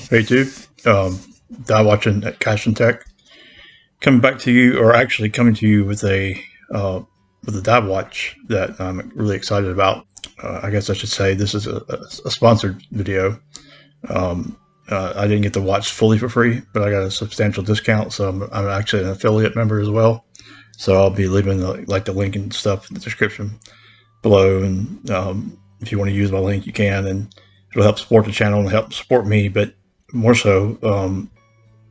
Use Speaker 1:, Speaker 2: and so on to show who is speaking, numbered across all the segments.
Speaker 1: Hey, dude. Dive watching at Kashton Tech. Coming back to you, or actually coming to you with a dive watch that I'm really excited about. I guess I should say this is a sponsored video. I didn't get the watch fully for free, but I got a substantial discount, so I'm actually an affiliate member as well. So I'll be leaving the link and stuff in the description below, and if you want to use my link, you can, and it'll help support the channel and help support me. But more so,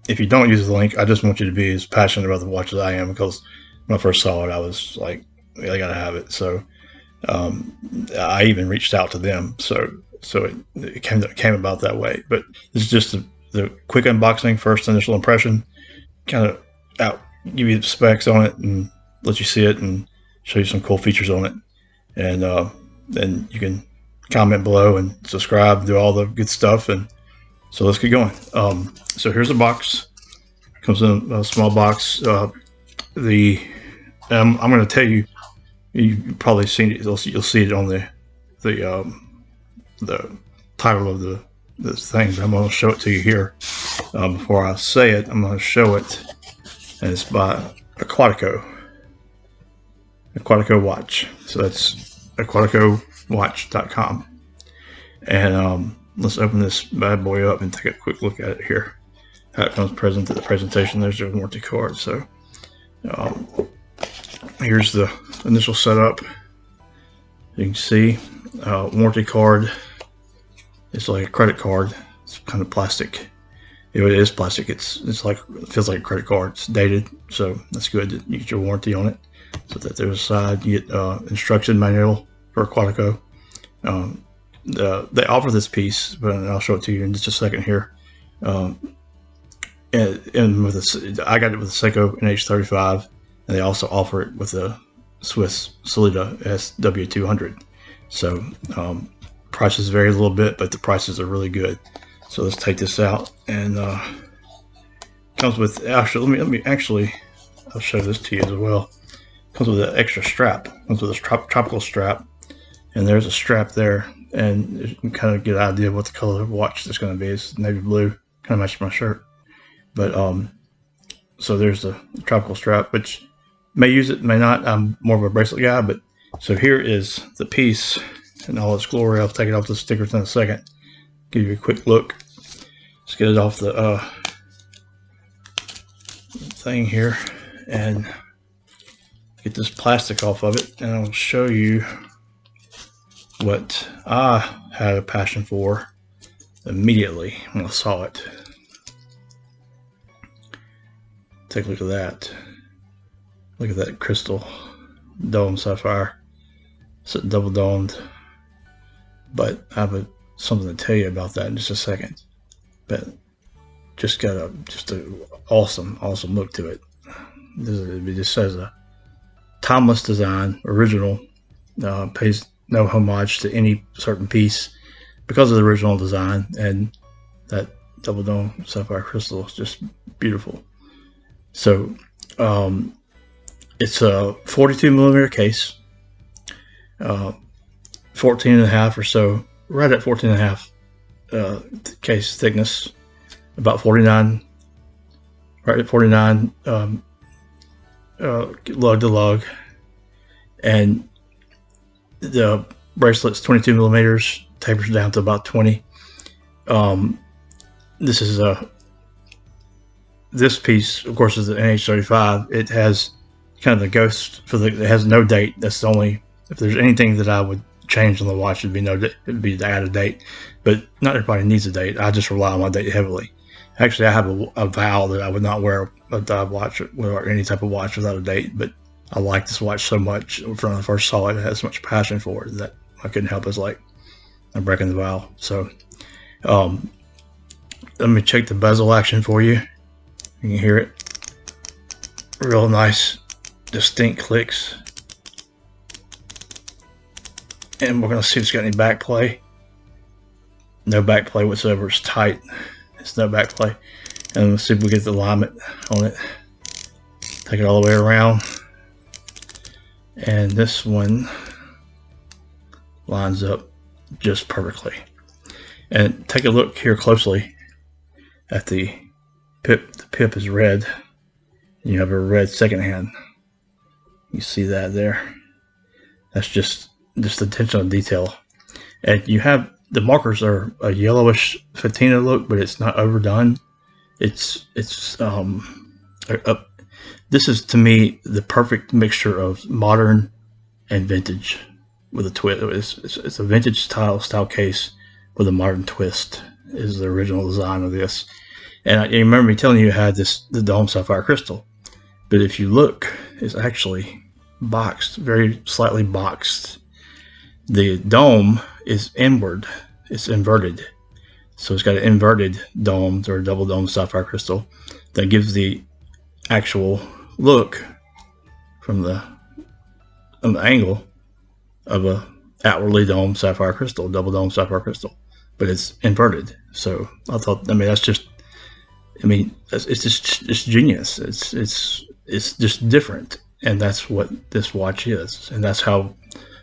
Speaker 1: if you don't use the link, I just want you to be as passionate about the watch as I am, because when I first saw it, I was like, I gotta have it. So I even reached out to them. So it came about that way. But this is just the quick unboxing, first initial impression, kind of give you the specs on it and let you see it and show you some cool features on it. And then you can comment below and subscribe, do all the good stuff. And so let's get going. So here's a box. Comes in a small box. I'm going to tell you. You've probably seen it. You'll see it on the title of this thing. But I'm going to show it to you here. Before I say it, I'm going to show it, and it's by Aquatico watch. So that's aquaticowatch.com. And let's open this bad boy up and take a quick look at it here. How it comes present to the presentation. There's the warranty card. So here's the initial setup. You can see warranty card. It's like a credit card. It's kind of plastic. It is plastic. It's like, it feels like a credit card. It's dated, so that's good. You get your warranty on it. So that there's a side. You get instruction manual for Aquatico. They offer this piece, but I'll show it to you in just a second here. And with this, I got it with the Seiko NH35, and they also offer it with the Swiss Solida SW200. So prices vary a little bit, but the prices are really good. So let's take this out, and comes with, actually, I'll show this to you as well. Comes with an extra strap. Comes with a tropical strap, and there's a strap there, and you can kind of get an idea of what the color of watch is going to be. It's navy blue, kind of matches my shirt. But so there's the tropical strap, which may use it, may not. I'm more of a bracelet guy, but so here is the piece in all its glory. I'll take it off the stickers in a second. Give you a quick look. Let's get it off the thing here and get this plastic off of it, and I'll show you what I had a passion for immediately when I saw it. Take a look at that. Look at that crystal dome sapphire. It's double domed. But I have something to tell you about that in just a second. But just got a awesome look to it. It just says a timeless design, original. Pays no homage to any certain piece because of the original design, and that double dome sapphire crystal is just beautiful. So it's a 42 millimeter case, 14 and a half or so, right at 14 and a half case thickness, about 49, right at 49 lug to lug, and the bracelet's 22 millimeters, tapers down to about 20. This is this piece, of course, is the NH35. It has kind of the ghost it has no date. That's the only, if there's anything that I would change on the watch, it'd be to add a date. But not everybody needs a date. I just rely on my date heavily. Actually, I have a vow that I would not wear a dive watch or any type of watch without a date. But I like this watch so much. When I first saw it, I had so much passion for it that I couldn't help it. Like, I'm breaking the vow. So let me check the bezel action for you. You can hear it. Real nice, distinct clicks. And we're going to see if it's got any back play. No back play whatsoever. It's tight. It's no back play. And let's see if we get the alignment on it. Take it all the way around. And this one lines up just perfectly. And take a look here closely. at the pip. The pip is red. You have a red second hand. You see that there? That's just attention to detail. And you have the markers are a yellowish patina look, but it's not overdone. It's this is to me the perfect mixture of modern and vintage with a twist. It's a vintage style case with a modern twist. Is the original design of this. And I remember me telling you it had the dome sapphire crystal, but if you look, it's actually boxed, very slightly boxed. The dome is inward, it's inverted. So it's got an inverted dome or double dome sapphire crystal that gives the actual look from the angle of a outwardly domed sapphire crystal, double dome sapphire crystal, but it's inverted. So I thought, it's genius. It's just different, and that's what this watch is, and that's how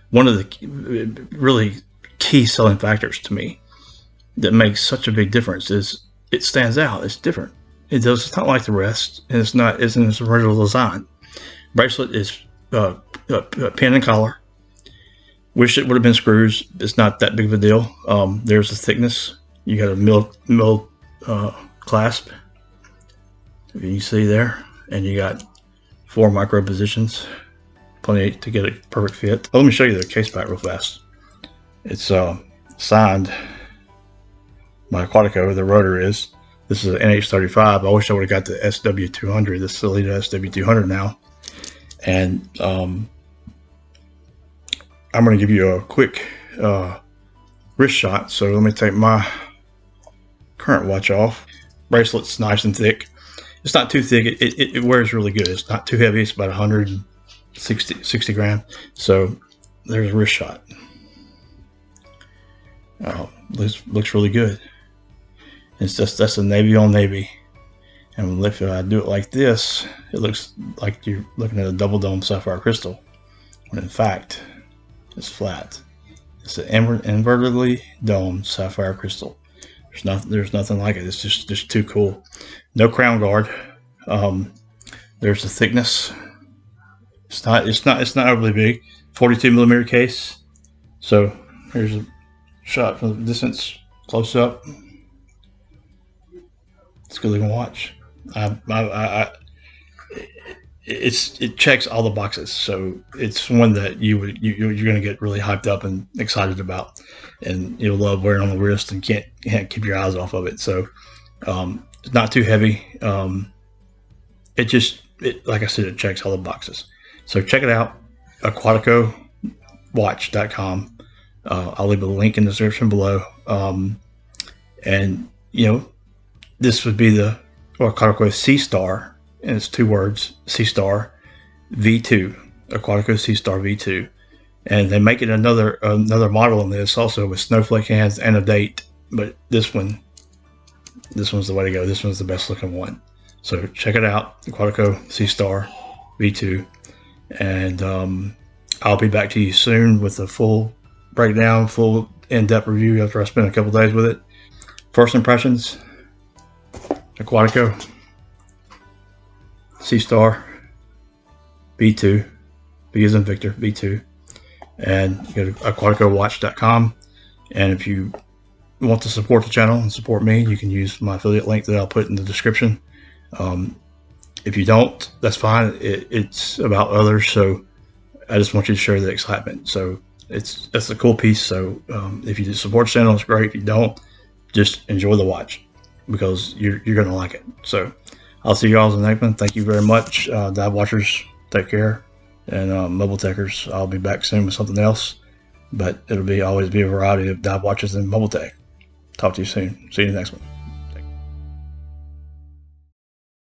Speaker 1: one of the really key selling factors to me that makes such a big difference is it stands out. It's different. It's not like the rest, and isn't its original design. Bracelet is pin and collar. Wish it would have been screws. It's not that big of a deal. There's the thickness. You got a mill clasp. You see there, and you got 4 micro positions, plenty to get a perfect fit. Let me show you the case back real fast. It's signed by Aquatico. The rotor is. This is an NH35. I wish I would have got the SW200. This is the Alita SW200 now. And I'm going to give you a quick wrist shot. So let me take my current watch off. Bracelet's nice and thick. It's not too thick. It wears really good. It's not too heavy. It's about 160 grams. So there's a wrist shot. Looks really good. That's a navy on navy. And if I do it like this, it looks like you're looking at a double dome sapphire crystal, when in fact it's flat. It's an invertedly domed sapphire crystal. There's nothing like it. It's just too cool. No crown guard. There's the thickness. It's not overly big. 42 millimeter case. So here's a shot from the distance, close up. It's a good looking watch. It checks all the boxes, so it's one that you're going to get really hyped up and excited about, and you'll love wearing on the wrist and can't keep your eyes off of it. So it's not too heavy. Like I said, it checks all the boxes. So check it out, aquaticowatch.com. I'll leave a link in the description below. And this would be the Aquatico Sea Star, and it's 2 words, Sea Star V2, Aquatico Sea Star V2. And they make it another model in this also with snowflake hands and a date, but this one's the way to go. This one's the best looking one. So check it out, Aquatico Sea Star V2. And I'll be back to you soon with a full breakdown, full in-depth review after I spend a couple days with it. First impressions, Aquatico Sea Star V2, V as in Victor, V2. And go to aquaticowatch.com. And if you want to support the channel and support me, you can use my affiliate link that I'll put in the description. If you don't, that's fine. It's about others, so I just want you to share the excitement. So that's a cool piece. So if you support the channel, it's great. If you don't, just enjoy the watch, because you're going to like it. So I'll see you all in the next one. Thank you very much. Dive watchers, take care. And mobile techers, I'll be back soon with something else. But it'll always be a variety of dive watches and mobile tech. Talk to you soon. See you in the next one.